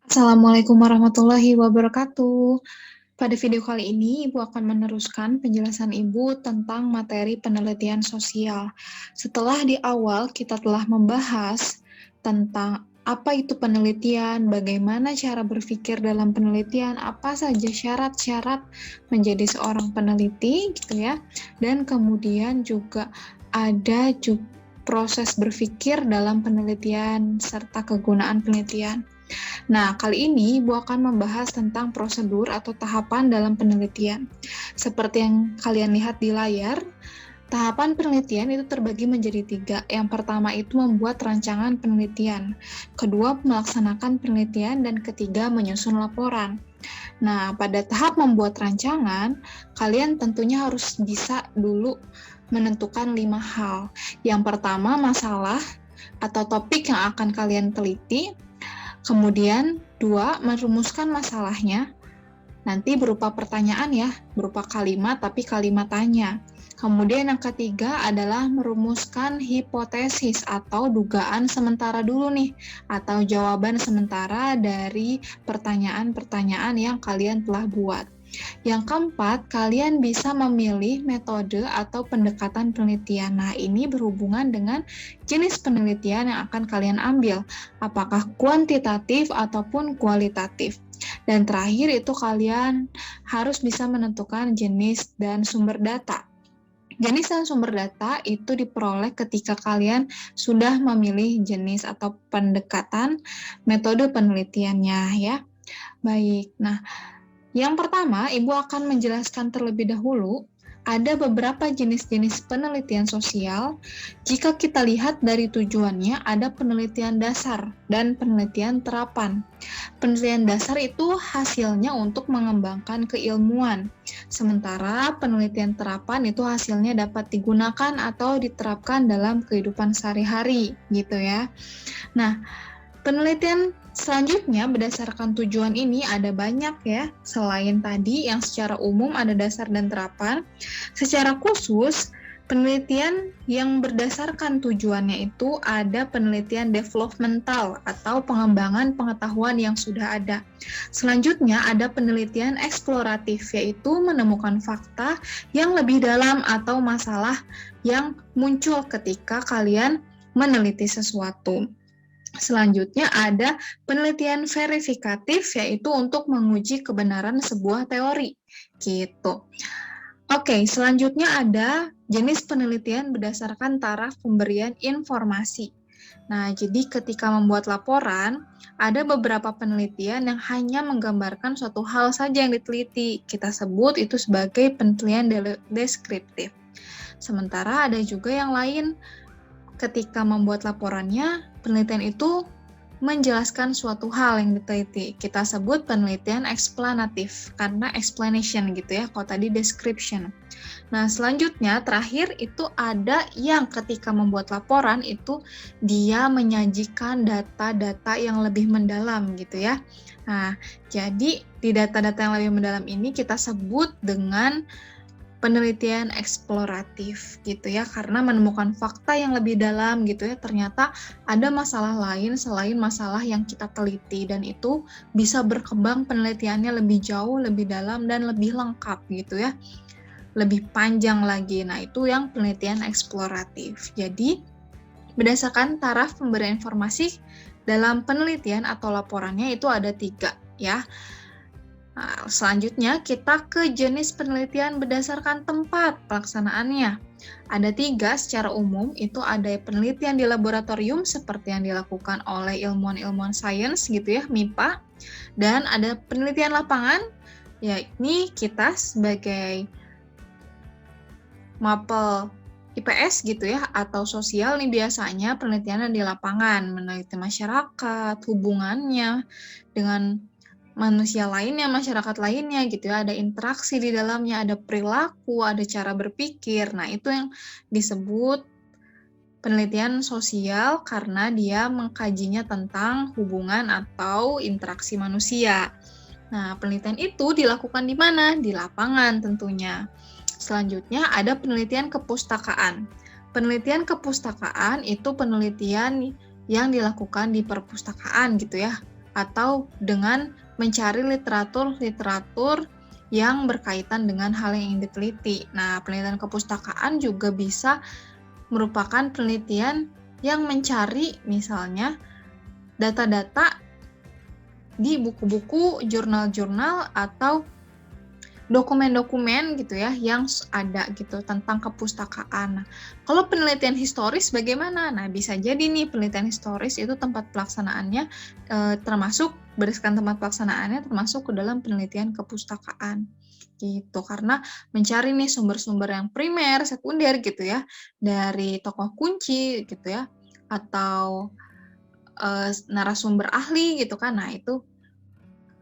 Assalamualaikum warahmatullahi wabarakatuh. Pada video kali ini, Ibu akan meneruskan penjelasan Ibu tentang materi penelitian sosial. Setelah di awal kita telah membahas tentang apa itu penelitian, bagaimana cara berpikir dalam penelitian, apa saja syarat-syarat menjadi seorang peneliti, gitu ya. Dan kemudian juga ada proses berpikir dalam penelitian serta kegunaan penelitian. Nah, kali ini Ibu akan membahas tentang prosedur atau tahapan dalam penelitian. Seperti yang kalian lihat di layar, tahapan penelitian itu terbagi menjadi 3. Yang pertama itu membuat rancangan penelitian, kedua melaksanakan penelitian, dan ketiga menyusun laporan. Nah, pada tahap membuat rancangan, kalian tentunya harus bisa dulu menentukan 5 hal. Yang pertama, masalah atau topik yang akan kalian teliti. Kemudian, 2, merumuskan masalahnya, nanti berupa pertanyaan ya, berupa kalimat tapi kalimat tanya. Kemudian yang ketiga adalah merumuskan hipotesis atau dugaan sementara dulu nih, atau jawaban sementara dari pertanyaan-pertanyaan yang kalian telah buat. Yang keempat, kalian bisa memilih metode atau pendekatan penelitian. Nah, ini berhubungan dengan jenis penelitian yang akan kalian ambil, apakah kuantitatif ataupun kualitatif. Dan terakhir itu kalian harus bisa menentukan jenis dan sumber data. Jenis dan sumber data itu diperoleh ketika kalian sudah memilih jenis atau pendekatan metode penelitiannya ya. Baik, nah yang pertama, Ibu akan menjelaskan terlebih dahulu ada beberapa jenis-jenis penelitian sosial. Jika kita lihat dari tujuannya, ada penelitian dasar dan penelitian terapan. Penelitian dasar itu hasilnya untuk mengembangkan keilmuan, sementara penelitian terapan itu hasilnya dapat digunakan atau diterapkan dalam kehidupan sehari-hari, gitu ya. Nah, penelitian selanjutnya berdasarkan tujuan ini ada banyak ya, selain tadi yang secara umum ada dasar dan terapan. Secara khusus, penelitian yang berdasarkan tujuannya itu ada penelitian developmental atau pengembangan pengetahuan yang sudah ada. Selanjutnya ada penelitian eksploratif, yaitu menemukan fakta yang lebih dalam atau masalah yang muncul ketika kalian meneliti sesuatu. Selanjutnya ada penelitian verifikatif, yaitu untuk menguji kebenaran sebuah teori. Gitu. Oke, selanjutnya ada jenis penelitian berdasarkan taraf pemberian informasi. Nah, jadi ketika membuat laporan, ada beberapa penelitian yang hanya menggambarkan suatu hal saja yang diteliti. Kita sebut itu sebagai penelitian deskriptif. Sementara ada juga yang lain, ketika membuat laporannya, penelitian itu menjelaskan suatu hal yang diteliti. Kita sebut penelitian eksplanatif, karena explanation gitu ya, kalau tadi description. Nah, selanjutnya, terakhir itu ada yang ketika membuat laporan itu dia menyajikan data-data yang lebih mendalam gitu ya. Nah, jadi di data-data yang lebih mendalam ini kita sebut dengan penelitian eksploratif gitu ya, karena menemukan fakta yang lebih dalam gitu ya, ternyata ada masalah lain selain masalah yang kita teliti, dan itu bisa berkembang penelitiannya lebih jauh, lebih dalam, dan lebih lengkap gitu ya, lebih panjang lagi. Nah, itu yang penelitian eksploratif. Jadi berdasarkan taraf pemberian informasi dalam penelitian atau laporannya itu ada 3 ya. Nah, selanjutnya kita ke jenis penelitian berdasarkan tempat pelaksanaannya. Ada 3 secara umum, itu ada penelitian di laboratorium seperti yang dilakukan oleh ilmuwan-ilmuwan sains gitu ya, MIPA, dan ada penelitian lapangan, yakni kita sebagai mapel IPS gitu ya, atau sosial nih biasanya penelitiannya di lapangan, meneliti masyarakat, hubungannya dengan manusia lainnya, masyarakat lainnya gitu ya, ada interaksi di dalamnya, ada perilaku, ada cara berpikir. Nah, itu yang disebut penelitian sosial karena dia mengkajinya tentang hubungan atau interaksi manusia. Nah, penelitian itu dilakukan di mana? Di lapangan tentunya. Selanjutnya ada penelitian kepustakaan. Penelitian kepustakaan itu penelitian yang dilakukan di perpustakaan gitu ya. atau dengan mencari literatur yang berkaitan dengan hal yang ingin diteliti. Nah, penelitian kepustakaan juga bisa merupakan penelitian yang mencari misalnya data-data di buku-buku, jurnal-jurnal, atau dokumen-dokumen gitu ya yang ada gitu tentang kepustakaan. Nah, kalau penelitian historis bagaimana? Nah, bisa jadi nih penelitian historis itu tempat pelaksanaannya termasuk berdasarkan tempat pelaksanaannya termasuk ke dalam penelitian kepustakaan gitu, karena mencari nih sumber-sumber yang primer, sekunder gitu ya dari tokoh kunci gitu ya atau narasumber ahli gitu kan. Nah, itu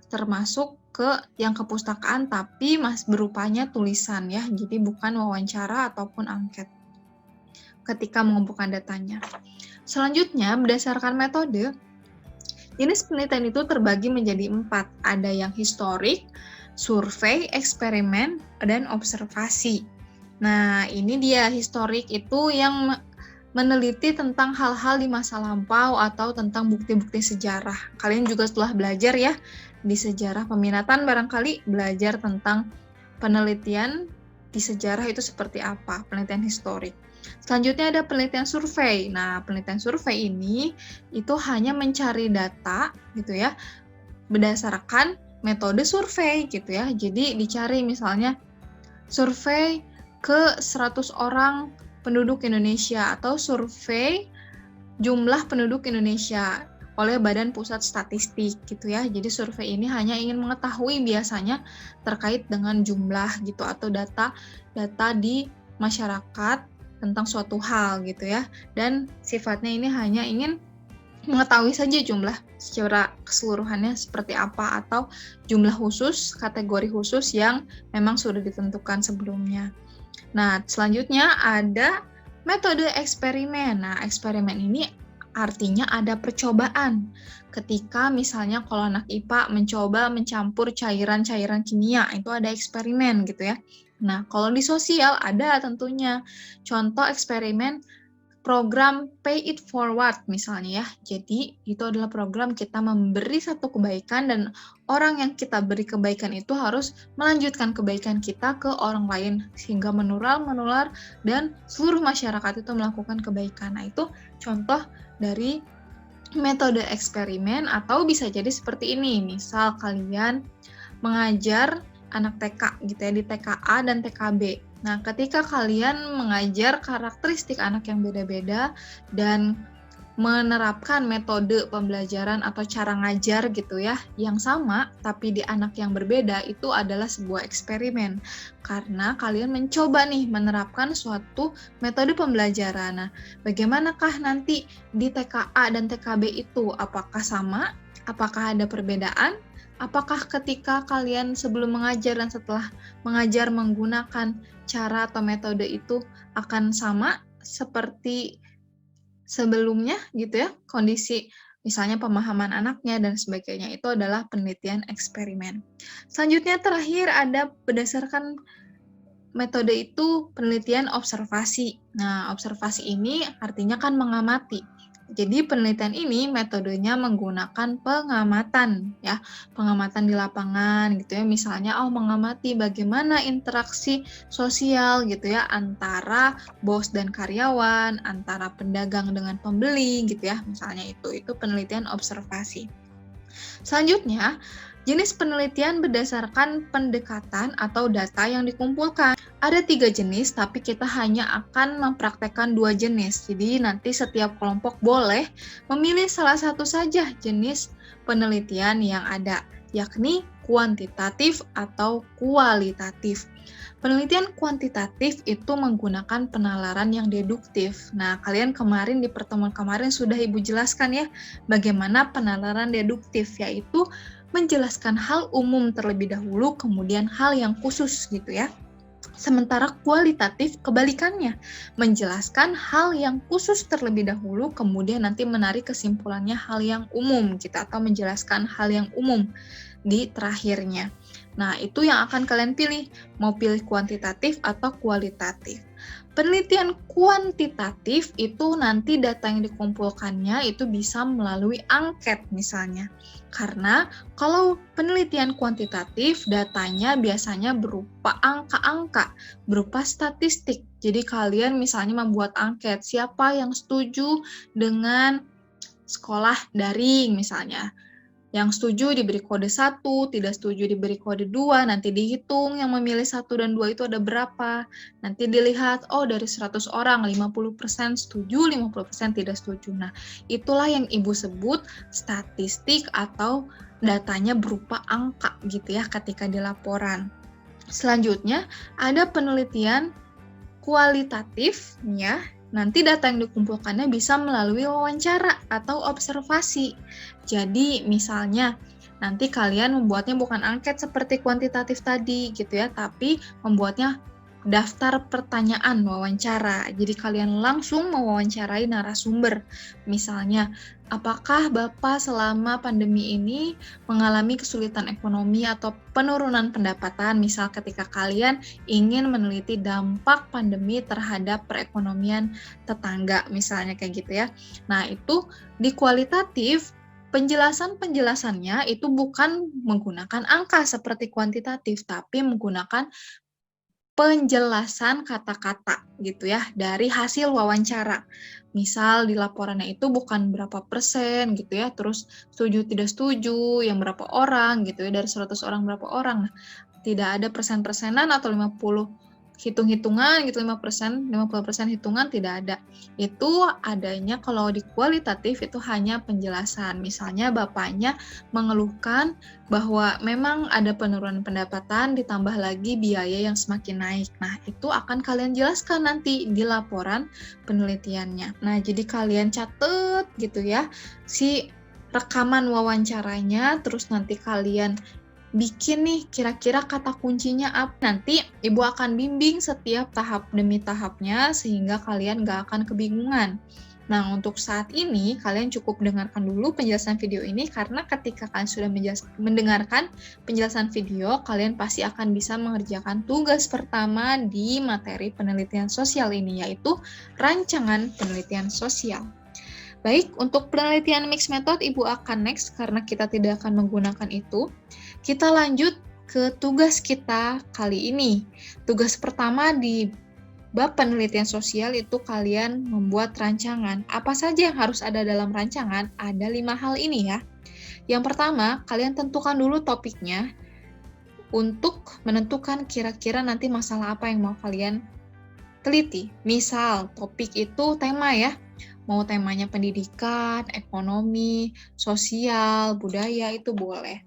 termasuk ke yang kepustakaan tapi berupanya tulisan ya, jadi bukan wawancara ataupun angket ketika mengumpulkan datanya. Selanjutnya, berdasarkan metode, jenis penelitian itu terbagi menjadi 4. Ada yang historik, survei, eksperimen, dan observasi. Nah, ini dia historik itu yang meneliti tentang hal-hal di masa lampau atau tentang bukti-bukti sejarah. Kalian juga setelah belajar ya di sejarah peminatan barangkali belajar tentang penelitian di sejarah itu seperti apa, penelitian historik. Selanjutnya ada penelitian survei. Nah, penelitian survei ini itu hanya mencari data gitu ya berdasarkan metode survei gitu ya. Jadi dicari misalnya survei ke 100 orang penduduk Indonesia atau survei jumlah penduduk Indonesia oleh Badan Pusat Statistik gitu ya. Jadi survei ini hanya ingin mengetahui biasanya terkait dengan jumlah gitu atau data di masyarakat tentang suatu hal gitu ya. Dan sifatnya ini hanya ingin mengetahui saja jumlah secara keseluruhannya seperti apa atau jumlah khusus, kategori khusus yang memang sudah ditentukan sebelumnya. Nah, selanjutnya ada metode eksperimen. Nah, eksperimen ini artinya ada percobaan. Ketika misalnya kalau anak IPA mencoba mencampur cairan-cairan kimia, itu ada eksperimen gitu ya. Nah, kalau di sosial ada tentunya. Contoh eksperimen program Pay It Forward misalnya ya. Jadi itu adalah program kita memberi satu kebaikan dan orang yang kita beri kebaikan itu harus melanjutkan kebaikan kita ke orang lain sehingga menular dan seluruh masyarakat itu melakukan kebaikan. Nah, itu contoh dari metode eksperimen atau bisa jadi seperti ini. Misal kalian mengajar anak TK gitu ya di TKA dan TKB. Nah, ketika kalian mengajar karakteristik anak yang beda-beda dan menerapkan metode pembelajaran atau cara ngajar gitu ya yang sama tapi di anak yang berbeda, itu adalah sebuah eksperimen karena kalian mencoba nih menerapkan suatu metode pembelajaran. Nah, bagaimanakah nanti di TKA dan TKB itu? Apakah sama? Apakah ada perbedaan? Apakah ketika kalian sebelum mengajar dan setelah mengajar menggunakan cara atau metode itu akan sama seperti sebelumnya gitu ya, kondisi misalnya pemahaman anaknya dan sebagainya, itu adalah penelitian eksperimen. Selanjutnya terakhir ada berdasarkan metode itu penelitian observasi. Nah, observasi ini artinya kan mengamati. Jadi penelitian ini metodenya menggunakan pengamatan ya, pengamatan di lapangan gitu ya. Misalnya mengamati bagaimana interaksi sosial gitu ya antara bos dan karyawan, antara pedagang dengan pembeli gitu ya. Misalnya itu penelitian observasi. Selanjutnya, jenis penelitian berdasarkan pendekatan atau data yang dikumpulkan. Ada 3 jenis, tapi kita hanya akan mempraktekkan 2 jenis. Jadi nanti setiap kelompok boleh memilih salah satu saja jenis penelitian yang ada, yakni kuantitatif atau kualitatif. Penelitian kuantitatif itu menggunakan penalaran yang deduktif. Nah, kalian kemarin di pertemuan kemarin sudah Ibu jelaskan ya, bagaimana penalaran deduktif, yaitu menjelaskan hal umum terlebih dahulu, kemudian hal yang khusus gitu ya. Sementara kualitatif kebalikannya, menjelaskan hal yang khusus terlebih dahulu, kemudian nanti menarik kesimpulannya hal yang umum gitu, atau menjelaskan hal yang umum di terakhirnya. Nah, itu yang akan kalian pilih, mau pilih kuantitatif atau kualitatif. Penelitian kuantitatif itu nanti data yang dikumpulkannya itu bisa melalui angket misalnya. Karena kalau penelitian kuantitatif datanya biasanya berupa angka-angka, berupa statistik. Jadi kalian misalnya membuat angket, siapa yang setuju dengan sekolah daring misalnya. Yang setuju diberi kode 1, tidak setuju diberi kode 2, nanti dihitung yang memilih 1 dan 2 itu ada berapa. Nanti dilihat, oh dari 100 orang, 50% setuju, 50% tidak setuju. Nah, itulah yang Ibu sebut statistik atau datanya berupa angka gitu ya ketika di laporan. Selanjutnya, ada penelitian kualitatif ya. Nanti data yang dikumpulkannya bisa melalui wawancara atau observasi. Jadi misalnya nanti kalian membuatnya bukan angket seperti kuantitatif tadi gitu ya, tapi membuatnya daftar pertanyaan wawancara. Jadi kalian langsung mewawancarai narasumber. Misalnya, apakah Bapak selama pandemi ini mengalami kesulitan ekonomi atau penurunan pendapatan? Misal ketika kalian ingin meneliti dampak pandemi terhadap perekonomian tetangga, misalnya kayak gitu ya. Nah, itu di kualitatif penjelasannya itu bukan menggunakan angka seperti kuantitatif, tapi menggunakan penjelasan kata-kata gitu ya dari hasil wawancara. Misal di laporannya itu bukan berapa persen gitu ya, terus setuju tidak setuju, yang berapa orang gitu ya, dari 100 orang berapa orang. Nah, tidak ada persen-persenan atau 50 hitung-hitungan gitu, 5%, 50% hitungan tidak ada. Itu adanya kalau di kualitatif itu hanya penjelasan. Misalnya bapaknya mengeluhkan bahwa memang ada penurunan pendapatan ditambah lagi biaya yang semakin naik. Nah, itu akan kalian jelaskan nanti di laporan penelitiannya. Nah, jadi kalian catat gitu ya si rekaman wawancaranya, terus nanti kalian bikin nih kira-kira kata kuncinya apa. Nanti Ibu akan bimbing setiap tahap demi tahapnya sehingga kalian gak akan kebingungan. Nah, untuk saat ini kalian cukup dengarkan dulu penjelasan video ini karena ketika kalian sudah mendengarkan penjelasan video, kalian pasti akan bisa mengerjakan tugas pertama di materi penelitian sosial ini, yaitu rancangan penelitian sosial. Baik, untuk penelitian mixed method Ibu akan next karena kita tidak akan menggunakan itu. Kita lanjut ke tugas kita kali ini. Tugas pertama di bab penelitian sosial itu kalian membuat rancangan. Apa saja yang harus ada dalam rancangan? Ada 5 hal ini ya. Yang pertama, kalian tentukan dulu topiknya untuk menentukan kira-kira nanti masalah apa yang mau kalian teliti. Misal, topik itu tema ya. Mau temanya pendidikan, ekonomi, sosial, budaya, itu boleh.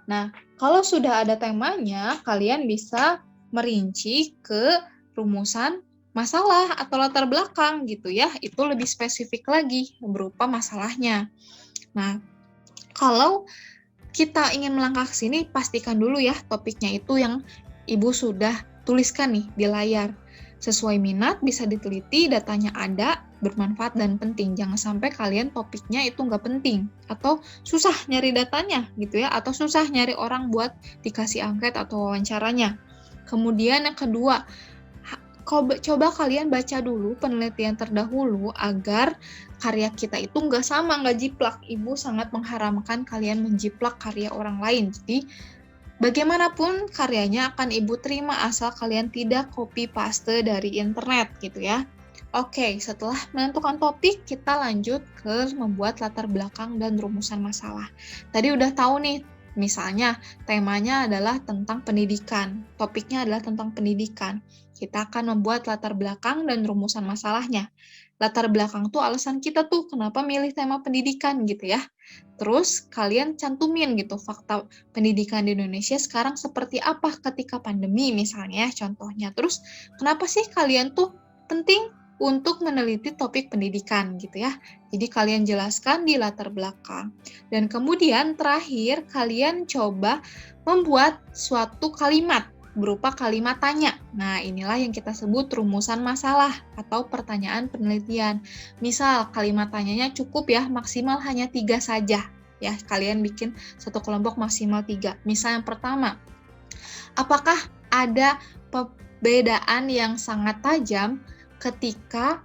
Nah, kalau sudah ada temanya, kalian bisa merinci ke rumusan masalah atau latar belakang gitu ya. Itu lebih spesifik lagi berupa masalahnya. Nah, kalau kita ingin melangkah ke sini, pastikan dulu ya topiknya itu yang Ibu sudah tuliskan nih di layar. Sesuai minat, bisa diteliti, datanya ada, bermanfaat dan penting. Jangan sampai kalian topiknya itu nggak penting atau susah nyari datanya gitu ya, atau susah nyari orang buat dikasih angket atau wawancaranya. Kemudian yang kedua, coba kalian baca dulu penelitian terdahulu agar karya kita itu nggak sama, nggak jiplak. Ibu sangat mengharamkan kalian menjiplak karya orang lain. Jadi bagaimanapun karyanya akan Ibu terima asal kalian tidak copy paste dari internet gitu ya. Oke, setelah menentukan topik, kita lanjut ke membuat latar belakang dan rumusan masalah. Tadi udah tahu nih, misalnya temanya adalah tentang pendidikan, topiknya adalah tentang pendidikan. Kita akan membuat latar belakang dan rumusan masalahnya. Latar belakang tuh alasan kita tuh kenapa milih tema pendidikan gitu ya. Terus kalian cantumin gitu fakta pendidikan di Indonesia sekarang seperti apa ketika pandemi misalnya contohnya. Terus kenapa sih kalian tuh penting untuk meneliti topik pendidikan gitu ya. Jadi kalian jelaskan di latar belakang. Dan kemudian terakhir kalian coba membuat suatu kalimat berupa kalimat tanya. Nah, inilah yang kita sebut rumusan masalah atau pertanyaan penelitian. Misal kalimat tanyanya cukup ya, maksimal hanya 3 saja. Ya, kalian bikin satu kelompok maksimal 3. Misal yang pertama, apakah ada perbedaan yang sangat tajam ketika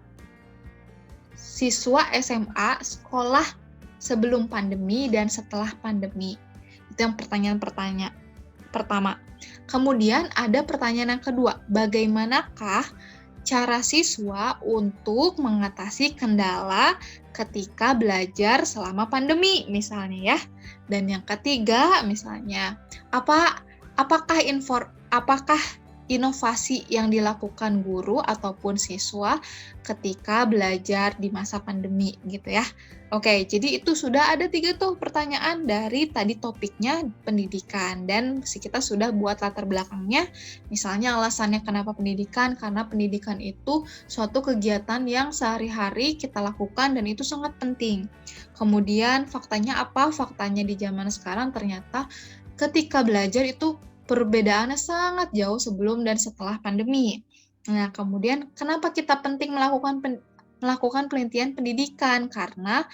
siswa SMA sekolah sebelum pandemi dan setelah pandemi? Itu yang pertanyaan pertama. Kemudian ada pertanyaan yang kedua, bagaimanakah cara siswa untuk mengatasi kendala ketika belajar selama pandemi misalnya ya. Dan yang ketiga misalnya, apakah inovasi yang dilakukan guru ataupun siswa ketika belajar di masa pandemi gitu ya. Oke, jadi itu sudah ada 3 tuh pertanyaan dari tadi topiknya pendidikan, dan kita sudah buat latar belakangnya. Misalnya alasannya kenapa pendidikan, karena pendidikan itu suatu kegiatan yang sehari-hari kita lakukan dan itu sangat penting. Kemudian faktanya apa? Faktanya di zaman sekarang ternyata ketika belajar itu perbedaannya sangat jauh sebelum dan setelah pandemi. Nah, kemudian kenapa kita penting melakukan penelitian pendidikan? Karena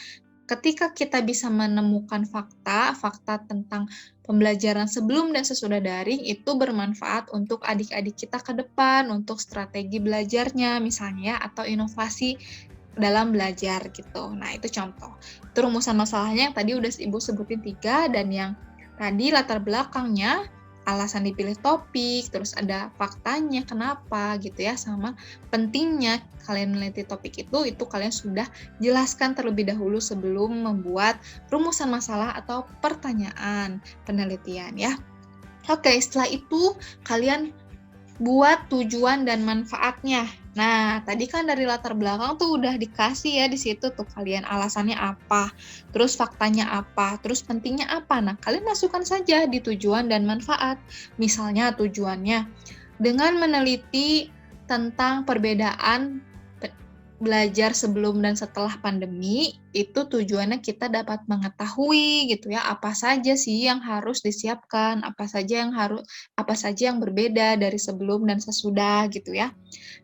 ketika kita bisa menemukan fakta tentang pembelajaran sebelum dan sesudah daring itu bermanfaat untuk adik-adik kita ke depan, untuk strategi belajarnya misalnya, atau inovasi dalam belajar gitu. Nah, itu contoh. Itu rumusan masalahnya yang tadi udah Ibu sebutin 3, dan yang tadi latar belakangnya, alasan dipilih topik, terus ada faktanya kenapa gitu ya, sama pentingnya kalian meneliti topik itu kalian sudah jelaskan terlebih dahulu sebelum membuat rumusan masalah atau pertanyaan penelitian ya. Oke, setelah itu kalian buat tujuan dan manfaatnya. Nah, tadi kan dari latar belakang tuh udah dikasih ya di situ tuh kalian alasannya apa, terus faktanya apa, terus pentingnya apa. Nah, kalian masukkan saja di tujuan dan manfaat. Misalnya tujuannya dengan meneliti tentang perbedaan belajar sebelum dan setelah pandemi, itu tujuannya kita dapat mengetahui gitu ya, apa saja sih yang harus disiapkan, apa saja yang berbeda dari sebelum dan sesudah gitu ya.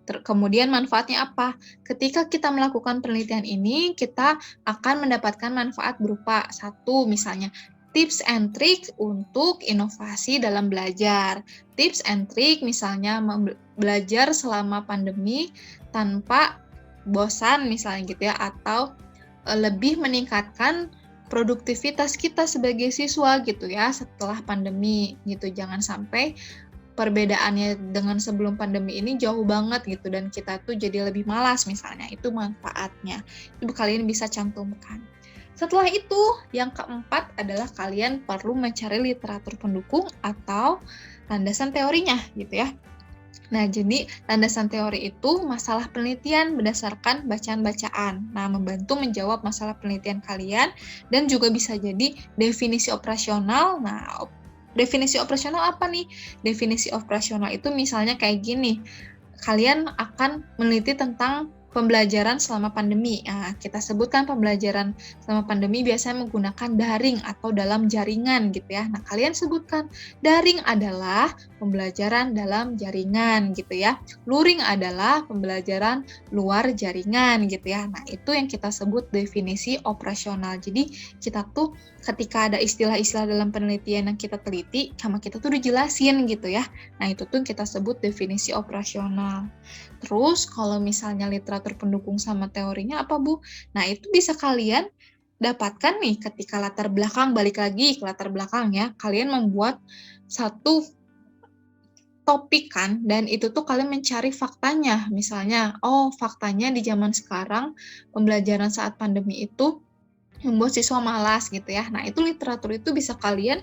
Kemudian manfaatnya apa? Ketika kita melakukan penelitian ini, kita akan mendapatkan manfaat berupa 1, misalnya tips and trick untuk inovasi dalam belajar. Tips and trick misalnya belajar selama pandemi tanpa bosan misalnya gitu ya, atau lebih meningkatkan produktivitas kita sebagai siswa gitu ya setelah pandemi gitu. Jangan sampai perbedaannya dengan sebelum pandemi ini jauh banget gitu dan kita tuh jadi lebih malas misalnya. Itu manfaatnya. Itu kalian bisa cantumkan. Setelah itu, yang keempat adalah kalian perlu mencari literatur pendukung atau landasan teorinya gitu ya. Nah, jadi landasan teori itu masalah penelitian berdasarkan bacaan-bacaan. Nah, membantu menjawab masalah penelitian kalian dan juga bisa jadi definisi operasional. Nah, definisi operasional apa nih? Definisi operasional itu misalnya kayak gini. Kalian akan meneliti tentang pembelajaran selama pandemi. Nah, kita sebutkan pembelajaran selama pandemi biasanya menggunakan daring atau dalam jaringan gitu ya. Nah, kalian sebutkan daring adalah pembelajaran dalam jaringan gitu ya. Luring adalah pembelajaran luar jaringan gitu ya. Nah, itu yang kita sebut definisi operasional. Jadi, kita tuh ketika ada istilah-istilah dalam penelitian yang kita teliti, sama kita tuh dijelasin gitu ya. Nah, itu tuh kita sebut definisi operasional. Terus, kalau misalnya literatur pendukung sama teorinya apa, Bu? Nah, itu bisa kalian dapatkan nih ketika latar belakang, balik lagi ke latar belakang ya. Kalian membuat satu topik kan, dan itu tuh kalian mencari faktanya. Misalnya, faktanya di zaman sekarang, pembelajaran saat pandemi itu membuat siswa malas gitu ya. Nah, itu literatur itu bisa kalian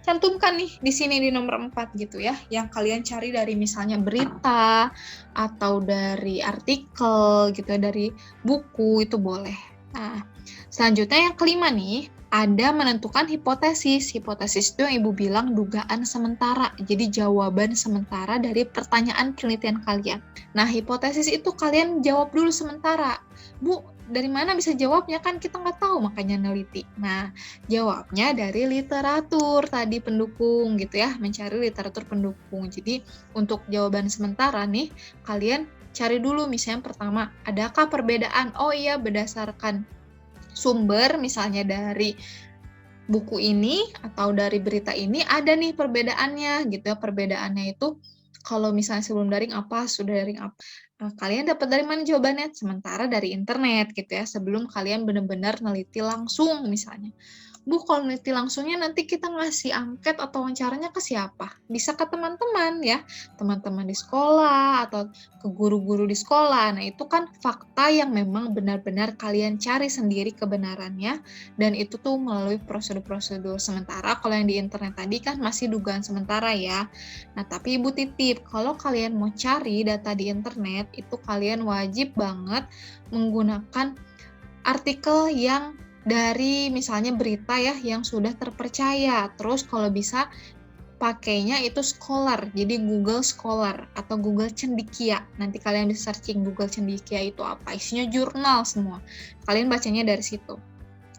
cantumkan nih di sini di nomor 4 gitu ya, yang kalian cari dari misalnya berita atau dari artikel gitu ya, dari buku itu boleh. Nah, selanjutnya yang kelima nih, ada menentukan hipotesis. Hipotesis itu yang Ibu bilang dugaan sementara, jadi jawaban sementara dari pertanyaan penelitian kalian. Nah, hipotesis itu kalian jawab dulu sementara. Bu, dari mana bisa jawabnya, kan kita nggak tahu, makanya neliti. Nah, jawabnya dari literatur tadi pendukung gitu ya, mencari literatur pendukung. Jadi untuk jawaban sementara nih, kalian cari dulu misalnya pertama, adakah perbedaan? Oh iya, berdasarkan sumber misalnya dari buku ini atau dari berita ini ada nih perbedaannya gitu ya. Perbedaannya itu Kalau misalnya sebelum daring apa, sudah daring apa. Nah, kalian dapat dari mana jawabannya? Sementara dari internet gitu ya, sebelum kalian benar-benar neliti langsung misalnya. Bu, kalau neliti langsungnya nanti kita ngasih angket atau wawancaranya ke siapa? Bisa ke teman-teman ya, teman-teman di sekolah atau ke guru-guru di sekolah. Nah, itu kan fakta yang memang benar-benar kalian cari sendiri kebenarannya dan itu tuh melalui prosedur-prosedur. Sementara kalau yang di internet tadi kan masih dugaan sementara ya. Nah, tapi Ibu titip, kalau kalian mau cari data di internet, itu kalian wajib banget menggunakan artikel yang dari misalnya berita ya yang sudah terpercaya. Terus kalau bisa pakainya itu Scholar, jadi Google Scholar atau Google Cendekia. Nanti kalian bisa searching Google Cendekia itu apa, isinya jurnal semua. Kalian bacanya dari situ.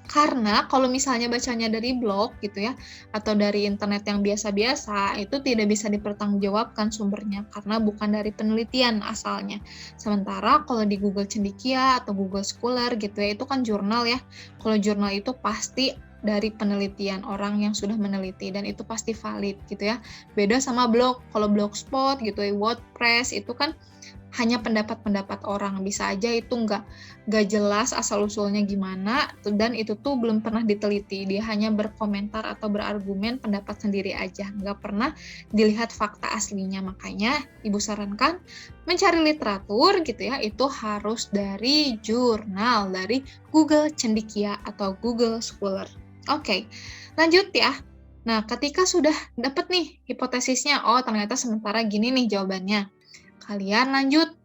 Karena kalau misalnya bacanya dari blog gitu ya, atau dari internet yang biasa-biasa, itu tidak bisa dipertanggungjawabkan sumbernya, karena bukan dari penelitian asalnya. Sementara kalau di Google Cendekia atau Google Scholar gitu ya, itu kan jurnal ya. Kalau jurnal itu pasti dari penelitian orang yang sudah meneliti, dan itu pasti valid gitu ya. Beda sama blog, kalau blogspot gitu ya, WordPress, itu kan hanya pendapat-pendapat orang, bisa aja itu nggak jelas asal-usulnya gimana, dan itu tuh belum pernah diteliti, dia hanya berkomentar atau berargumen pendapat sendiri aja, nggak pernah dilihat fakta aslinya. Makanya Ibu sarankan mencari literatur gitu ya, itu harus dari jurnal, dari Google Cendekia atau Google Scholar. Oke, lanjut ya. Nah, ketika sudah dapat nih hipotesisnya, oh ternyata sementara gini nih jawabannya, kalian lanjut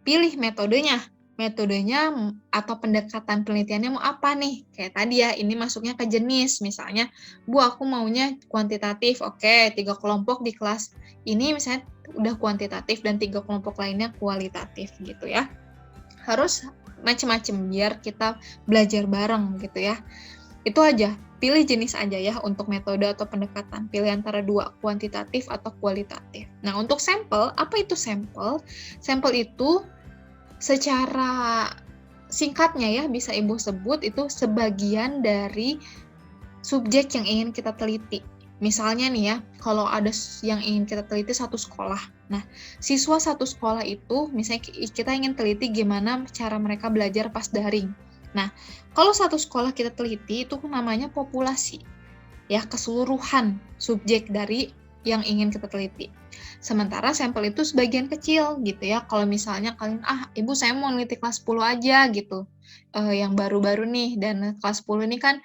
pilih metodenya. Metodenya atau pendekatan penelitiannya mau apa nih? Kayak tadi ya, ini masuknya ke jenis. Misalnya, Bu, aku maunya kuantitatif. Oke, 3 kelompok di kelas ini misalnya udah kuantitatif dan 3 kelompok lainnya kualitatif gitu ya. Harus macam-macam biar kita belajar bareng gitu ya. Itu aja, pilih jenis aja ya untuk metode atau pendekatan. Pilih antara 2, kuantitatif atau kualitatif. Nah, untuk sampel, apa itu sampel? Sampel itu secara singkatnya ya, bisa Ibu sebut itu sebagian dari subjek yang ingin kita teliti. Misalnya nih ya, kalau ada yang ingin kita teliti satu sekolah. Nah, siswa satu sekolah itu, misalnya kita ingin teliti gimana cara mereka belajar pas daring. Nah, kalau satu sekolah kita teliti, itu namanya populasi. Ya, keseluruhan subjek dari yang ingin kita teliti. Sementara sampel itu sebagian kecil gitu ya. Kalau misalnya kalian, Ibu saya mau neliti kelas 10 aja gitu. Yang baru-baru nih, dan kelas 10 ini kan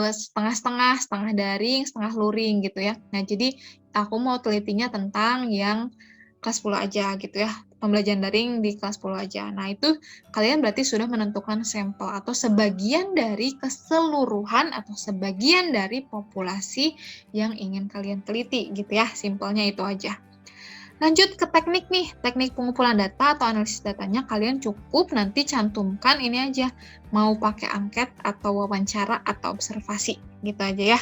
setengah-setengah, setengah daring, setengah luring gitu ya. Nah, jadi aku mau telitinya tentang yang kelas 10 aja gitu ya, pembelajaran daring di kelas 10 aja. Nah, itu kalian berarti sudah menentukan sampel atau sebagian dari keseluruhan atau sebagian dari populasi yang ingin kalian teliti gitu ya, simpelnya itu aja. Lanjut ke teknik nih, teknik pengumpulan data atau analisis datanya, kalian cukup nanti cantumkan ini aja, mau pakai angket atau wawancara atau observasi, gitu aja ya.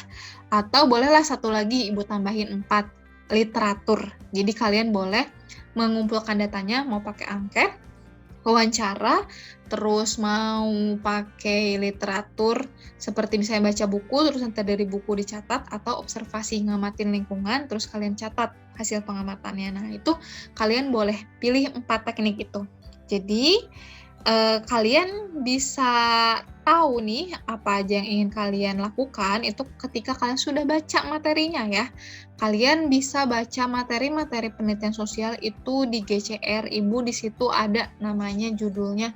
Atau bolehlah satu lagi Ibu tambahin 4, literatur. Jadi kalian boleh mengumpulkan datanya, mau pakai angket, wawancara, terus mau pakai literatur seperti misalnya baca buku, terus nanti dari buku dicatat, atau observasi ngamatin lingkungan, terus kalian catat hasil pengamatannya. Nah, itu kalian boleh pilih 4 teknik itu. Jadi, kalian bisa tahu nih apa aja yang ingin kalian lakukan itu ketika kalian sudah baca materinya ya. Kalian bisa baca materi-materi penelitian sosial itu di GCR, Ibu di situ ada namanya judulnya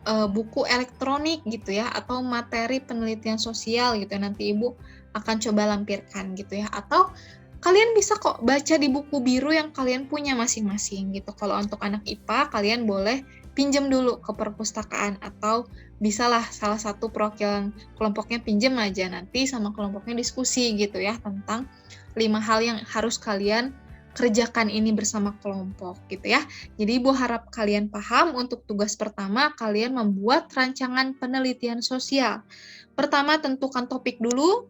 buku elektronik gitu ya, atau materi penelitian sosial gitu ya, nanti Ibu akan coba lampirkan gitu ya, atau kalian bisa kok baca di buku biru yang kalian punya masing-masing gitu. Kalau untuk anak IPA, kalian boleh pinjam dulu ke perpustakaan, atau bisalah salah satu perwakilan kelompoknya pinjam aja, nanti sama kelompoknya diskusi gitu ya, tentang 5 hal yang harus kalian kerjakan ini bersama kelompok gitu ya. Jadi Ibu harap kalian paham untuk tugas pertama, kalian membuat rancangan penelitian sosial. Pertama, tentukan topik dulu,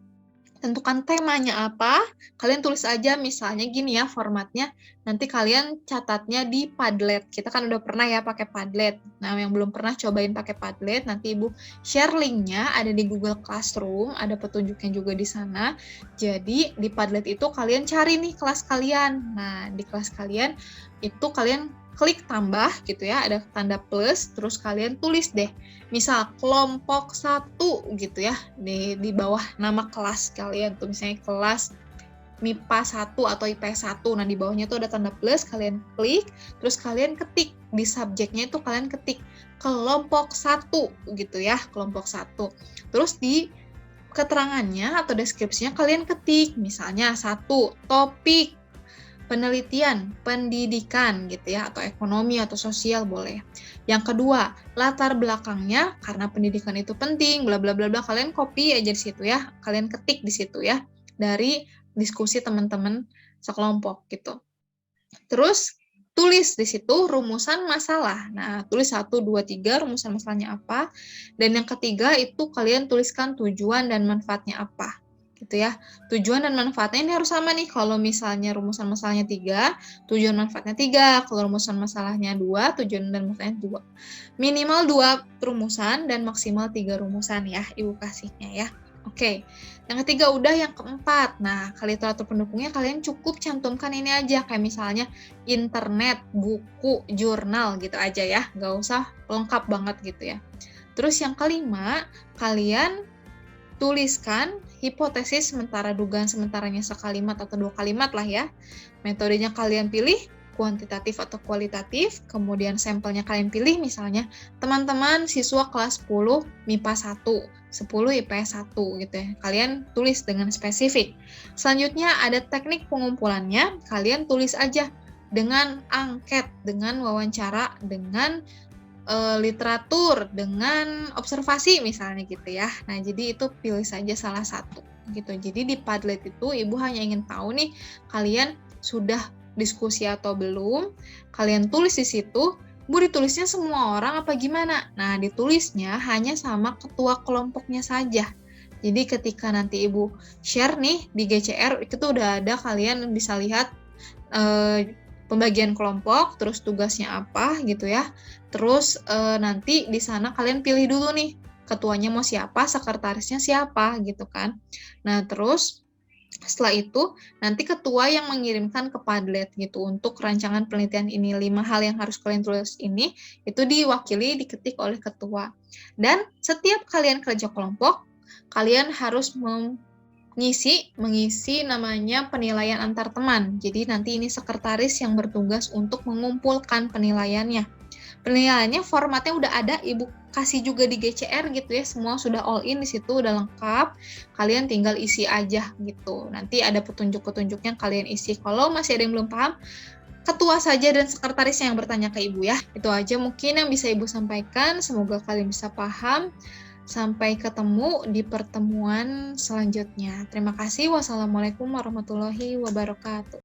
Tentukan temanya apa, kalian tulis aja misalnya gini ya formatnya, nanti kalian catatnya di Padlet. Kita kan udah pernah ya pakai Padlet. Nah, yang belum pernah cobain pakai Padlet, nanti Ibu share linknya ada di Google Classroom, ada petunjuknya juga di sana. Jadi di Padlet itu kalian cari nih kelas kalian. Nah, di kelas kalian itu kalian klik tambah gitu ya, ada tanda plus, terus kalian tulis deh. Misal kelompok 1 gitu ya, di bawah nama kelas kalian tuh, misalnya kelas MIPA 1 atau IPS 1. Nah, di bawahnya tuh ada tanda plus, kalian klik, terus kalian ketik di subjeknya itu kalian ketik kelompok 1 gitu ya, kelompok 1. Terus di keterangannya atau deskripsinya kalian ketik misalnya 1 topik penelitian, pendidikan gitu ya, atau ekonomi atau sosial boleh. Yang kedua, latar belakangnya karena pendidikan itu penting, bla bla bla bla, kalian copy aja di situ ya, kalian ketik di situ ya, dari diskusi teman-teman sekelompok gitu. Terus tulis di situ rumusan masalah. Nah, tulis 1, 2, 3 rumusan masalahnya apa. Dan yang ketiga itu kalian tuliskan tujuan dan manfaatnya apa. Gitu ya. Tujuan dan manfaatnya ini harus sama nih. Kalau misalnya rumusan masalahnya 3, tujuan manfaatnya 3. Kalau rumusan masalahnya 2, tujuan dan manfaatnya 2. Minimal 2 rumusan dan maksimal 3 rumusan ya, Ibu kasihnya ya. Oke, yang ketiga udah, yang keempat. Nah, literatur pendukungnya kalian cukup cantumkan ini aja, kayak misalnya internet, buku, jurnal gitu aja ya, nggak usah lengkap banget gitu ya. Terus yang kelima, kalian tuliskan hipotesis sementara, dugaan sementaranya sekalimat atau 2 kalimat lah ya. Metodenya kalian pilih, kuantitatif atau kualitatif, kemudian sampelnya kalian pilih misalnya teman-teman siswa kelas 10 MIPA 1, 10 IPS 1 gitu ya. Kalian tulis dengan spesifik. Selanjutnya ada teknik pengumpulannya, kalian tulis aja dengan angket, dengan wawancara, dengan literatur, dengan observasi misalnya gitu ya. Nah, jadi itu pilih saja salah satu gitu. Jadi di Padlet itu Ibu hanya ingin tahu nih kalian sudah diskusi atau belum, kalian tulis di situ, Bu ditulisnya semua orang apa gimana? Nah, ditulisnya hanya sama ketua kelompoknya saja. Jadi ketika nanti Ibu share nih di GCR, itu tuh udah ada, kalian bisa lihat pembagian kelompok, terus tugasnya apa gitu ya. Terus nanti di sana kalian pilih dulu nih, ketuanya mau siapa, sekretarisnya siapa gitu kan. Nah, terus setelah itu, nanti ketua yang mengirimkan ke Padlet gitu untuk rancangan penelitian ini. 5 hal yang harus kalian tulis ini, itu diwakili, diketik oleh ketua. Dan setiap kalian kerja kelompok, kalian harus mengisi namanya penilaian antar teman. Jadi nanti ini sekretaris yang bertugas untuk mengumpulkan penilaiannya. Penilaiannya formatnya udah ada, Ibu kasih juga di GCR gitu ya, semua sudah all in di situ, udah lengkap. Kalian tinggal isi aja gitu. Nanti ada petunjuk-petunjuknya kalian isi. Kalau masih ada yang belum paham, ketua saja dan sekretarisnya yang bertanya ke Ibu ya. Itu aja mungkin yang bisa Ibu sampaikan. Semoga kalian bisa paham. Sampai ketemu di pertemuan selanjutnya. Terima kasih. Wassalamualaikum warahmatullahi wabarakatuh.